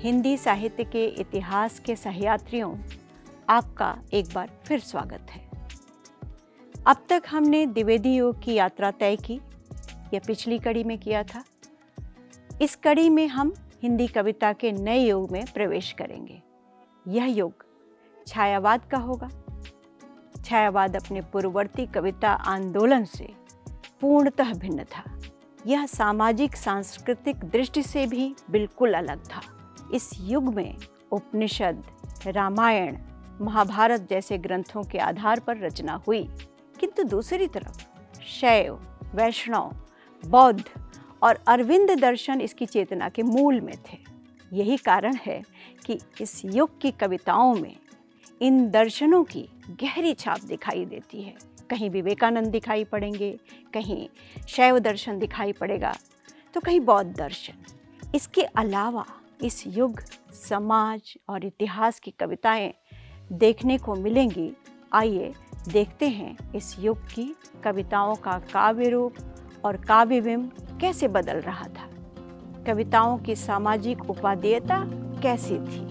हिंदी साहित्य के इतिहास के सहयात्रियों, आपका एक बार फिर स्वागत है। अब तक हमने द्विवेदी युग की यात्रा तय की, यह पिछली कड़ी में किया था। इस कड़ी में हम हिंदी कविता के नए युग में प्रवेश करेंगे। यह युग छायावाद का होगा। छायावाद अपने पूर्ववर्ती कविता आंदोलन से पूर्णतः भिन्न था। यह सामाजिक सांस्कृतिक दृष्टि से भी बिल्कुल अलग था। इस युग में उपनिषद, रामायण, महाभारत जैसे ग्रंथों के आधार पर रचना हुई, किंतु दूसरी तरफ शैव, वैष्णव, बौद्ध और अरविंद दर्शन इसकी चेतना के मूल में थे। यही कारण है कि इस युग की कविताओं में इन दर्शनों की गहरी छाप दिखाई देती है। कहीं विवेकानंद दिखाई पड़ेंगे, कहीं शैव दर्शन दिखाई पड़ेगा, तो कहीं बौद्ध दर्शन। इसके अलावा इस युग, समाज और इतिहास की कविताएं देखने को मिलेंगी। आइए देखते हैं इस युग की कविताओं का काव्य रूप और काव्यबिंब कैसे बदल रहा था। कविताओं की सामाजिक उपादेयता कैसी थी।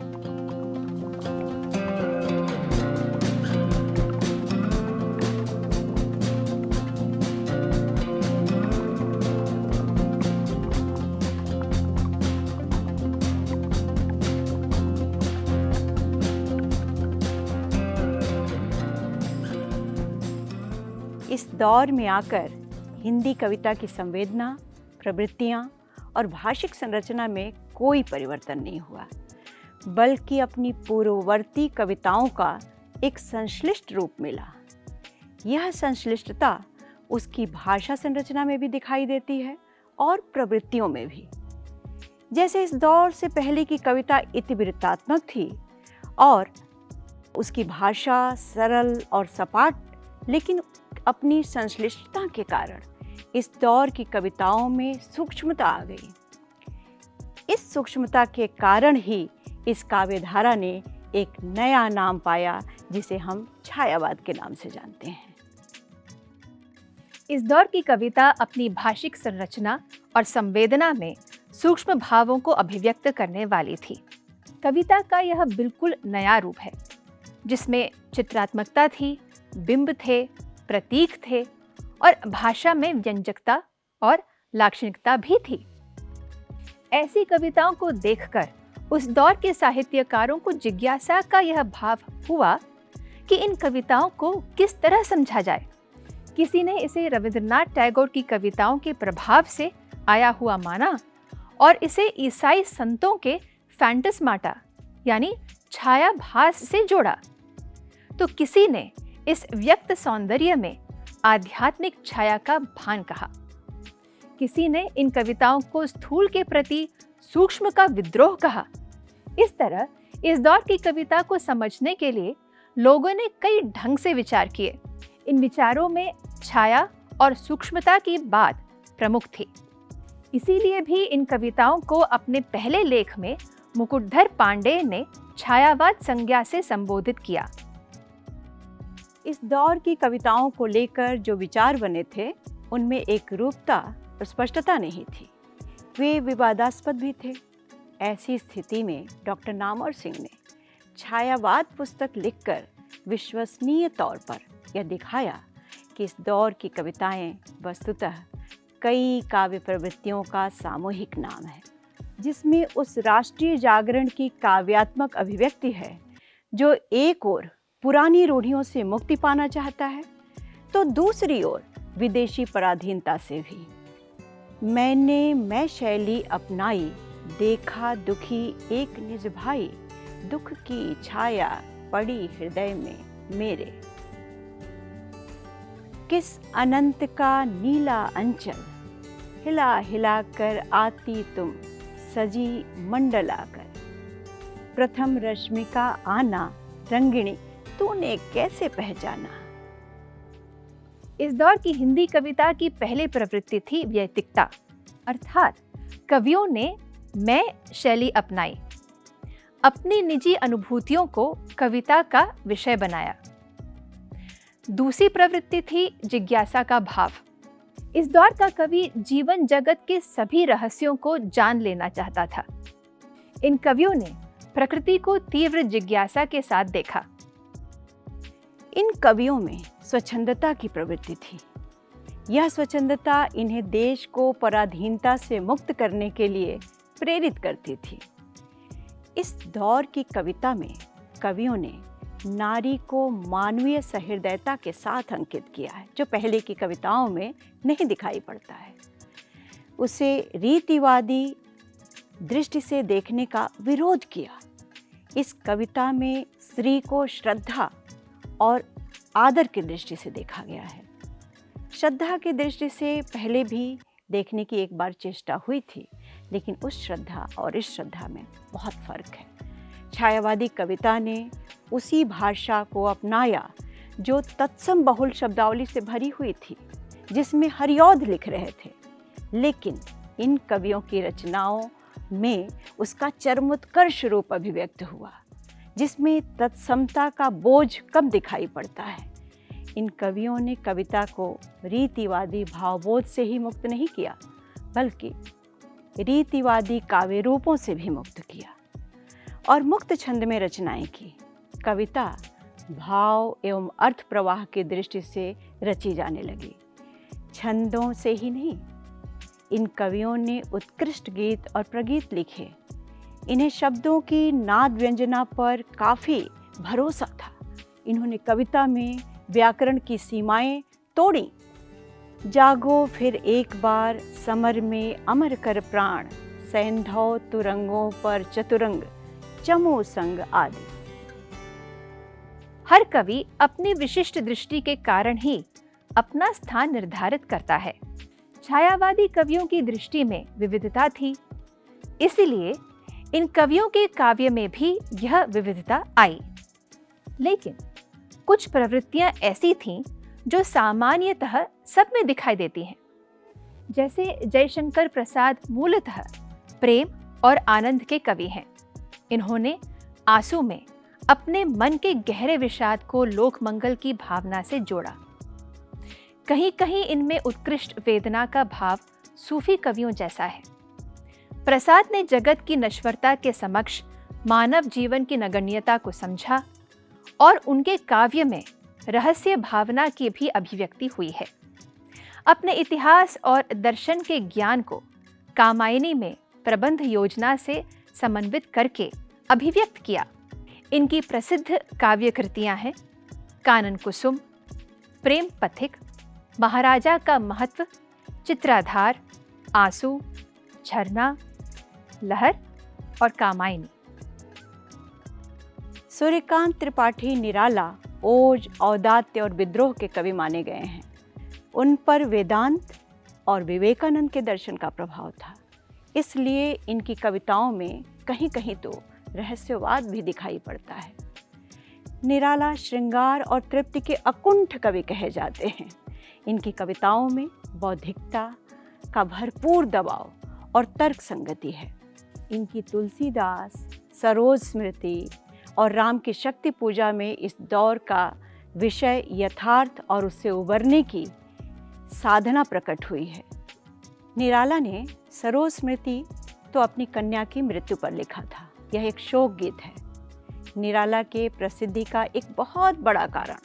इस दौर में आकर हिंदी कविता की संवेदना, प्रवृत्तियाँ और भाषिक संरचना में कोई परिवर्तन नहीं हुआ, बल्कि अपनी पूर्ववर्ती कविताओं का एक संश्लिष्ट रूप मिला। यह संश्लिष्टता उसकी भाषा संरचना में भी दिखाई देती है और प्रवृत्तियों में भी। जैसे इस दौर से पहले की कविता इतिवृत्तात्मक थी और उसकी भाषा सरल और सपाट, लेकिन अपनी संश्लिष्टता के कारण इस दौर की कविताओं में सूक्ष्मता आ गई। इस सूक्ष्मता के कारण ही इस काव्यधारा ने एक नया नाम पाया, जिसे हम छायावाद के नाम से जानते हैं। इस दौर की कविता अपनी भाषिक संरचना और संवेदना में सूक्ष्म भावों को अभिव्यक्त करने वाली थी। कविता का यह बिल्कुल नया रूप है, जिसमें चित्रात्मकता थी, बिंब थे, प्रतीक थे और भाषा में व्यंजकता और लाक्षणिकता भी थी। ऐसी कविताओं को देखकर उस दौर के साहित्यकारों को जिज्ञासा का यह भाव हुआ कि इन कविताओं को किस तरह समझा जाए। किसी ने इसे रविंद्रनाथ टैगोर की कविताओं के प्रभाव से आया हुआ माना और इसे ईसाई संतों के फैंटस्माटा यानी छायाभास से जोड़ा, तो किसी ने इस व्यक्त सौंदर्य में आध्यात्मिक छाया का भान कहा। किसी ने इन कविताओं को स्थूल के प्रति सूक्ष्म का विद्रोह कहा। इस तरह इस दौर की कविता को समझने के लिए लोगों ने कई ढंग से विचार किए। इन विचारों में छाया और सूक्ष्मता की बात प्रमुख थी। इसीलिए भी इन कविताओं को अपने पहले लेख में मुकुटधर पांडेय ने छायावाद संज्ञा से संबोधित किया। इस दौर की कविताओं को लेकर जो विचार बने थे, उनमें एक रूपता और स्पष्टता नहीं थी। वे विवादास्पद भी थे। ऐसी स्थिति में डॉक्टर नामवर सिंह ने छायावाद पुस्तक लिखकर विश्वसनीय तौर पर यह दिखाया कि इस दौर की कविताएं वस्तुतः कई काव्य प्रवृत्तियों का सामूहिक नाम है, जिसमें उस राष्ट्रीय जागरण की काव्यात्मक अभिव्यक्ति है जो एक ओर पुरानी रूढ़ियों से मुक्ति पाना चाहता है, तो दूसरी ओर विदेशी पराधीनता से भी। मैं शैली अपनाई, देखा दुखी एक निज भाई, दुख की छाया पड़ी हृदय में मेरे। किस अनंत का नीला अंचल, हिला हिला कर आती तुम सजी मंडला कर। प्रथम रश्मि का आना रंगिणी, तूने कैसे पहचाना। इस दौर की हिंदी कविता की पहली प्रवृत्ति थी व्यतिकता, अर्थात कवियों ने मैं शैली अपनाई, अपनी निजी अनुभूतियों को कविता का विषय बनाया। दूसरी प्रवृत्ति थी जिज्ञासा का भाव। इस दौर का कवि जीवन जगत के सभी रहस्यों को जान लेना चाहता था। इन कवियों ने प्रकृति को तीव्र जिज्ञासा के साथ देखा। इन कवियों में स्वच्छंदता की प्रवृत्ति थी। यह स्वच्छंदता इन्हें देश को पराधीनता से मुक्त करने के लिए प्रेरित करती थी। इस दौर की कविता में कवियों ने नारी को मानवीय सहृदयता के साथ अंकित किया है, जो पहले की कविताओं में नहीं दिखाई पड़ता है। उसे रीतिवादी दृष्टि से देखने का विरोध किया। इस कविता में स्त्री को श्रद्धा और आदर की दृष्टि से देखा गया है। श्रद्धा की दृष्टि से पहले भी देखने की एक बार चेष्टा हुई थी, लेकिन उस श्रद्धा और इस श्रद्धा में बहुत फर्क है। छायावादी कविता ने उसी भाषा को अपनाया जो तत्सम बहुल शब्दावली से भरी हुई थी, जिसमें हरिऔध लिख रहे थे, लेकिन इन कवियों की रचनाओं में उसका चरमोत्कर्ष रूप अभिव्यक्त हुआ, जिसमें तत्समता का बोझ कम दिखाई पड़ता है। इन कवियों ने कविता को रीतिवादी भावबोध से ही मुक्त नहीं किया, बल्कि रीतिवादी काव्य रूपों से भी मुक्त किया और मुक्त छंद में रचनाएं की। कविता भाव एवं अर्थ प्रवाह की दृष्टि से रची जाने लगी, छंदों से ही नहीं। इन कवियों ने उत्कृष्ट गीत और प्रगीत लिखे। इन्हें शब्दों की नाद व्यंजना पर काफ़ी भरोसा था। इन्होंने कविता में व्याकरण की सीमाएं तोड़ी। जागो फिर एक बार समर में अमर कर प्राण, सैंधव तुरंगों पर चतुरंग चमो संग आदि। हर कवि अपनी विशिष्ट दृष्टि के कारण ही अपना स्थान निर्धारित करता है। छायावादी कवियों की दृष्टि में विविधता थी, इसलिए इन कवियों के काव्य में भी यह विविधता आई। लेकिन कुछ प्रवृत्तियां ऐसी थीं जो सामान्यतः सब में दिखाई देती हैं। जैसे जयशंकर प्रसाद मूलतः प्रेम और आनंद के कवि हैं। इन्होंने आंसू में अपने मन के गहरे विषाद को लोक मंगल की भावना से जोड़ा। कहीं कहीं इनमें उत्कृष्ट वेदना का भाव सूफी कवियों जैसा है। प्रसाद ने जगत की नश्वरता के समक्ष मानव जीवन की नगण्यता को समझा और उनके काव्य में रहस्य भावना की भी अभिव्यक्ति हुई है। अपने इतिहास और दर्शन के ज्ञान को कामायनी में प्रबंध योजना से समन्वित करके अभिव्यक्त किया। इनकी प्रसिद्ध काव्य कृतियां हैं कानन कुसुम, प्रेम पथिक, महाराजा का महत्व, चित्राधार, आंसू, झरना, लहर और कामायनी। सूर्यकांत त्रिपाठी निराला ओज, औदात्य और विद्रोह के कवि माने गए हैं। उन पर वेदांत और विवेकानंद के दर्शन का प्रभाव था, इसलिए इनकी कविताओं में कहीं कहीं तो रहस्यवाद भी दिखाई पड़ता है। निराला श्रृंगार और तृप्ति के अकुंठ कवि कहे जाते हैं। इनकी कविताओं में बौद्धिकता का भरपूर दबाव और तर्क संगति है। इनकी तुलसीदास, सरोज स्मृति और राम की शक्ति पूजा में इस दौर का विषय यथार्थ और उससे उबरने की साधना प्रकट हुई है। निराला ने सरोज स्मृति तो अपनी कन्या की मृत्यु पर लिखा था। यह एक शोक गीत है। निराला के प्रसिद्धि का एक बहुत बड़ा कारण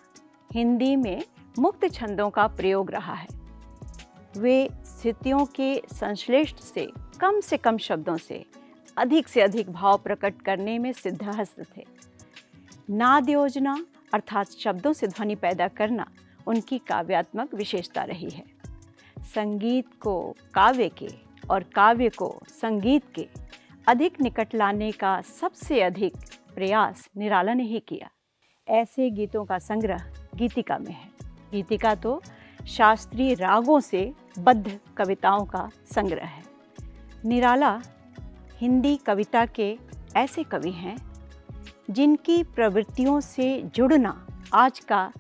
हिंदी में मुक्त छंदों का प्रयोग रहा है। वे स्थितियों के संश्लेष से कम शब्दों से अधिक भाव प्रकट करने में सिद्धहस्त थे। नाद योजना अर्थात शब्दों से ध्वनि पैदा करना उनकी काव्यात्मक विशेषता रही है। संगीत को काव्य के और काव्य को संगीत के अधिक निकट लाने का सबसे अधिक प्रयास निराला ने ही किया। ऐसे गीतों का संग्रह गीतिका में है। गीतिका तो शास्त्रीय रागों से बद्ध कविताओं का संग्रह है। निराला हिंदी कविता के ऐसे कवि हैं जिनकी प्रवृत्तियों से जुड़ना आज का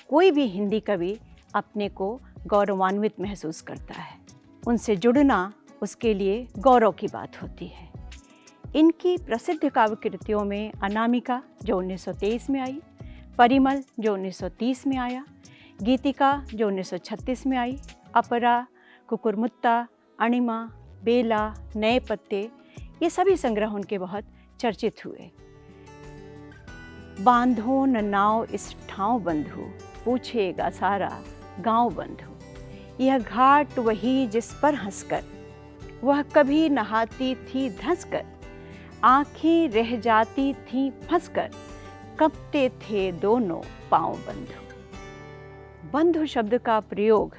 कोई भी हिंदी कवि अपने को गौरवान्वित महसूस करता है। उनसे जुड़ना उसके लिए गौरव की बात होती है। इनकी प्रसिद्ध काव्य कृतियों में अनामिका जो 1923 में आई, परिमल जो 1930 में आया, गीतिका जो 1936 में आई, अपरा, कुकुरमुत्ता, अणिमा, बेला, नए पत्ते, ये सभी संग्रह उनके बहुत चर्चित हुए। बांधो न नाव इस ठाव बंधु, पूछेगा सारा गांव बंधु। यह घाट वही जिस पर हंसकर वह कभी नहाती थी धंसकर, आंखें रह जाती थी फंसकर, कपते थे दोनों पांव बंधु। बंधु शब्द का प्रयोग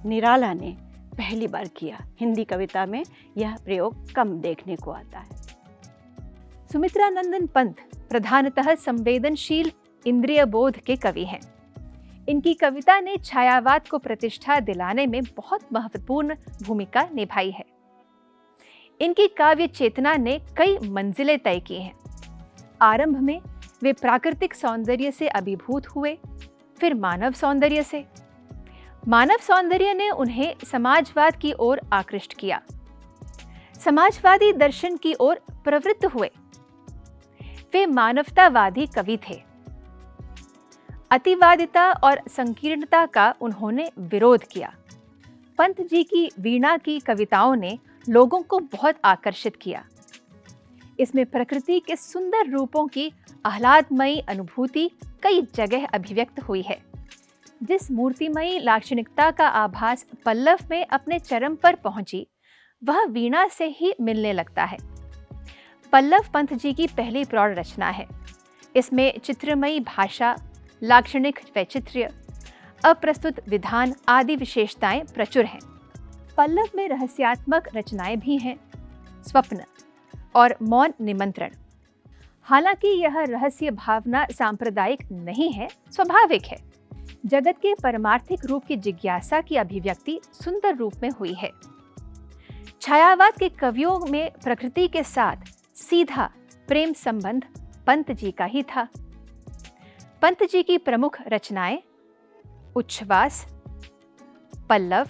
निराला ने पहली बार किया। हिंदी कविता में यह प्रयोग कम देखने को आता है। सुमित्रा नंदन पंत प्रधानतः संवेदनशील इंद्रिय बोध के कवि हैं। इनकी कविता ने छायावाद को प्रतिष्ठा दिलाने में बहुत महत्वपूर्ण भूमिका निभाई है। इनकी काव्य चेतना ने कई मंजिलें तय की हैं। आरंभ में वे प्राकृतिक सौंदर्य से अभिभूत हुए, फिर मानव सौंदर्य से। मानव सौंदर्य ने उन्हें समाजवाद की ओर आकृष्ट किया। समाजवादी दर्शन की ओर प्रवृत्त हुए। वे मानवतावादी कवि थे। अतिवादिता और संकीर्णता का उन्होंने विरोध किया। पंत जी की वीणा की कविताओं ने लोगों को बहुत आकर्षित किया। इसमें प्रकृति के सुंदर रूपों की आह्लादमयी अनुभूति कई जगह अभिव्यक्त हुई है। जिस मूर्तिमयी लाक्षणिकता का आभास पल्लव में अपने चरम पर पहुंची, वह वीणा से ही मिलने लगता है। पल्लव पंत जी की पहली प्रौढ़ रचना है। इसमें चित्रमयी भाषा, लाक्षणिक वैचित्र्य, अप्रस्तुत विधान आदि विशेषताएं प्रचुर हैं। पल्लव में रहस्यात्मक रचनाएं भी हैं, स्वप्न और मौन निमंत्रण। हालांकि यह रहस्य भावना सांप्रदायिक नहीं है, स्वाभाविक है। जगत के परमार्थिक रूप की जिज्ञासा की अभिव्यक्ति सुंदर रूप में हुई है। छायावाद के कवियों में प्रकृति के साथ सीधा प्रेम संबंध पंत जी का ही था। पंत जी की प्रमुख रचनाएं उच्छ्वास, पल्लव,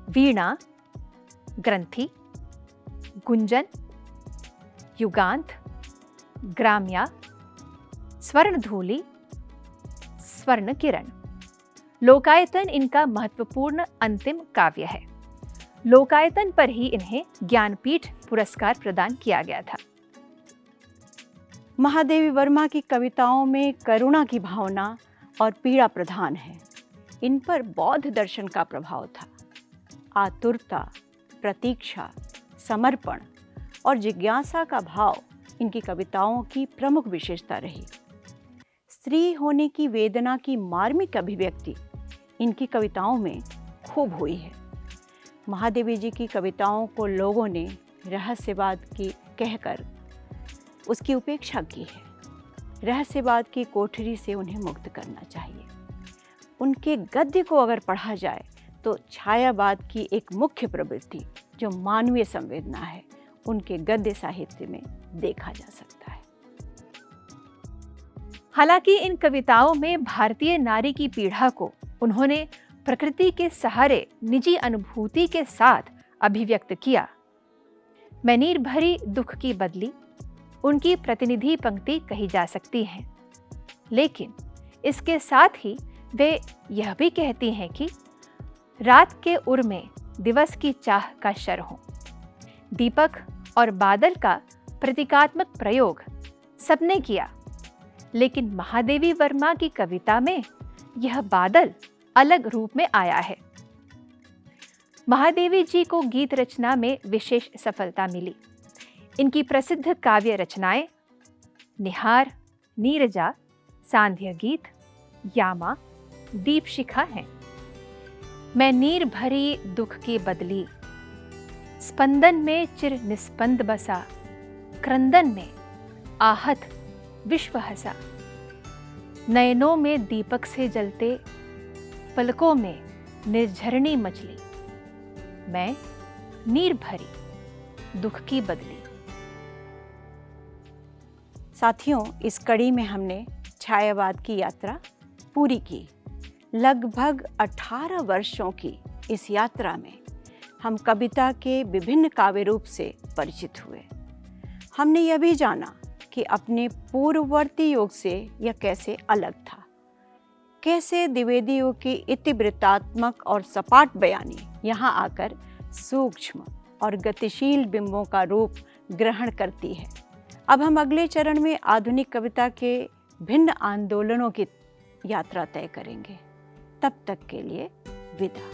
वीणा, ग्रंथि, गुंजन, युगांत, ग्राम्या, स्वर्णधूलि, स्वर्ण किरण। लोकायतन इनका महत्वपूर्ण अंतिम काव्य है। लोकायतन पर ही इन्हें ज्ञानपीठ पुरस्कार प्रदान किया गया था। महादेवी वर्मा की कविताओं में करुणा की भावना और पीड़ा प्रधान है। इन पर बौद्ध दर्शन का प्रभाव था। आतुरता, प्रतीक्षा, समर्पण और जिज्ञासा का भाव इनकी कविताओं की प्रमुख विशेषता रही। स्त्री होने की वेदना की मार्मिक अभिव्यक्ति इनकी कविताओं में खूब हुई है। महादेवी जी की कविताओं को लोगों ने रहस्यवाद की कहकर उसकी उपेक्षा की है। रहस्यवाद की कोठरी से उन्हें मुक्त करना चाहिए। उनके गद्य को अगर पढ़ा जाए तो छायावाद की एक मुख्य प्रवृत्ति जो मानवीय संवेदना है, उनके गद्य साहित्य में देखा जा सकता है। हालांकि इन कविताओं में भारतीय नारी की पीड़ा को उन्होंने प्रकृति के सहारे निजी अनुभूति के साथ अभिव्यक्त किया। मैं नीर भरी दुख की बदली उनकी प्रतिनिधि पंक्ति कही जा सकती है, लेकिन इसके साथ ही वे यह भी कहती हैं कि रात के उर में दिवस की चाह का शर हो। दीपक और बादल का प्रतीकात्मक प्रयोग सबने किया, लेकिन महादेवी वर्मा की कविता में यह बादल अलग रूप में आया है। महादेवी जी को गीत रचना में विशेष सफलता मिली। इनकी प्रसिद्ध काव्य रचनाएं निहार, नीरजा, सांध्य गीत, यामा, दीपशिखा हैं। मैं नीर भरी दुख की बदली, स्पंदन में चिर निस्पंद बसा, क्रंदन में आहत विश्व हसा। नयनों में दीपक से जलते, पलकों में निर्झरणी मचली। मैं नीर भरी दुख की बदली। साथियों, इस कड़ी में हमने छायावाद की यात्रा पूरी की। लगभग 18 वर्षों की इस यात्रा में हम कविता के विभिन्न काव्य रूप से परिचित हुए। हमने यह भी जाना कि अपने पूर्ववर्ती युग से यह कैसे अलग था, कैसे द्विवेदी युग की इतिवृत्तात्मक और सपाट बयानी यहाँ आकर सूक्ष्म, और गतिशील बिंबों का रूप ग्रहण करती है। अब हम अगले चरण में आधुनिक कविता के भिन्न आंदोलनों की यात्रा तय करेंगे। तब तक के लिए विदा।